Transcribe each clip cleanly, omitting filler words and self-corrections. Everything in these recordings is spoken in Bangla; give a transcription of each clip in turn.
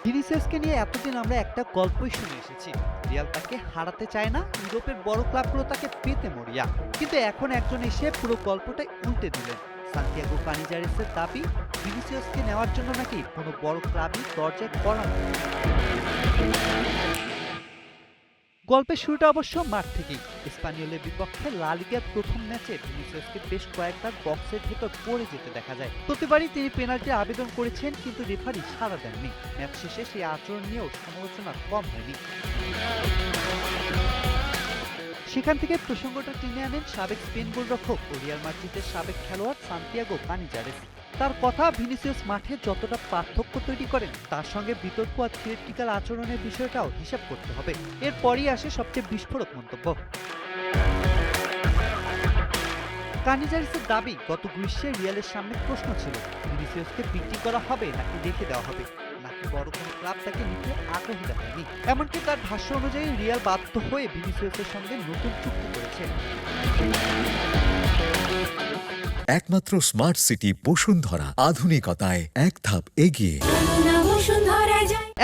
ভিনিসিয়াসকে নিয়ে এতদিন আমরা একটা গল্পই শুনে এসেছি। রিয়াল তাকে হারাতে চায় না, ইউরোপের বড় ক্লাবগুলো তাকে পেতে মরিয়া। কিন্তু এখন একজন এসে পুরো গল্পটাই উল্টে দিলেন। সান্তিয়াগো কানিজারেসের দাবি, ভিনিসিয়াসকে নেওয়ার জন্য নাকি কোনো বড় ক্লাবই দরজায় কড়া নাড়ছে। গল্পের শুরুটা অবশ্য মাঠ থেকেই। স্পানিওলের বিপক্ষে লা লিগার প্রথম ম্যাচে ভিনিসিয়াসকে বেশ কয়েকবার বক্সের ভেতর পড়ে যেতে দেখা যায়। প্রতিবারই তিনি পেনাল্টি আবেদন করেছেন, কিন্তু রেফারি সাড়া দেননি। ম্যাচ শেষে সেই আচরণ নিয়েও সমালোচনা কম হয়নি। সেখান থেকে প্রসঙ্গটা টেনে আনেন সাবেক স্পেন গোলরক্ষক ও রিয়াল মাদ্রিদের সাবেক খেলোয়াড় সান্তিয়াগো কানিজারেস। তার কথা, ভিনিসিয়াস মাঠে যতটা পার্থক্য তৈরি করেন, তার সঙ্গে বিতর্ক আর থিয়েট্রিক্যাল আচরণের বিষয়টাও হিসাব করতে হবে। এরপরই আসে সবচেয়ে বিস্ফোরক মন্তব্য। কানিজারেসের দাবি, গত গ্রীষ্মে রিয়ালের সামনে প্রশ্ন ছিল, ভিনিসিয়াসকে বিক্রি করা হবে নাকি রেখে দেওয়া হবে, নাকি বড় কোনো ক্লাব তাকে নিতে আগ্রহী দেখায়নি। এমনকি তার ভাষ্য অনুযায়ী রিয়াল বাধ্য হয়ে ভিনিসিয়াসের সঙ্গে নতুন চুক্তি করেছে। একমাত্র স্মার্ট সিটি বসুন্ধরা, আধুনিকতায় এক ধাপ এগিয়ে।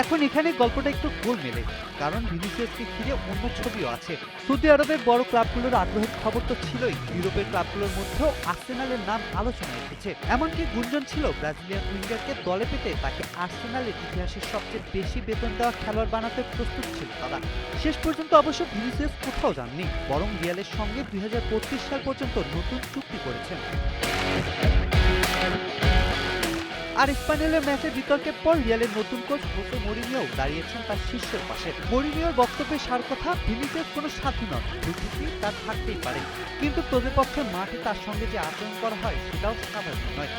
এখন এখানে গল্পটা একটু গোল মেলে, কারণ ভিনিসিয়াসকে ঘিরে অন্য ছবিও আছে। সৌদি আরবের বড় ক্লাবগুলোর আগ্রহের খবর তো ছিলই, ইউরোপের ক্লাবগুলোর মধ্যেও আর্সেনালের নাম আলোচনায় এসেছে। এমনকি গুঞ্জন ছিল ব্রাজিলিয়ান উইঙ্গারকে দলে পেতে তাকে আর্সেনালের ইতিহাসের সবচেয়ে বেশি বেতন দেওয়া খেলোয়াড় বানাতে প্রস্তুত ছিল তারা। শেষ পর্যন্ত অবশ্য ভিনিসিয়াস কোথাও যাননি, বরং রিয়ালের সঙ্গে 2025 সাল পর্যন্ত নতুন চুক্তি করেছেন। আর স্পানিওলের ম্যাচের বিতর্কের পর রিয়ালের নতুন কোচ হোসে মরিনিও দাঁড়িয়েছেন তার শিষ্যের পাশে। মরিনিওর বক্তব্যের সার কথা, ভিনিসিয়াস কোনো সাথী নন, দুর্নীতি তার থাকতেই পারে, কিন্তু প্রতিপক্ষের মাঠে তার সঙ্গে যে আচরণ করা হয় সেটাও স্বাভাবিক নয়।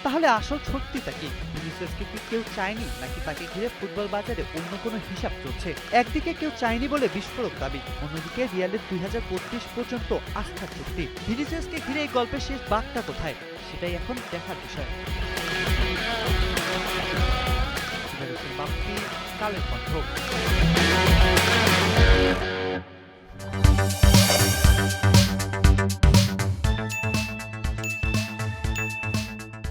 তাহলে আসল সত্যিটা কি? ভিনিসিয়াসকে কি কেউ চায়নি, নাকি তাকে ঘিরে ফুটবল বাজারে অন্য কোনো হিসাব চলছে? একদিকে কেউ চায়নি বলে বিস্ফোরক দাবি, অন্যদিকে রিয়ালের 2032 পর্যন্ত আস্থার চুক্তি। ভিনিসিয়াসকে ঘিরে এই গল্পের শেষ বাঁকটা কোথায়, সেটাই এখন দেখার বিষয়। কালের কণ্ঠ।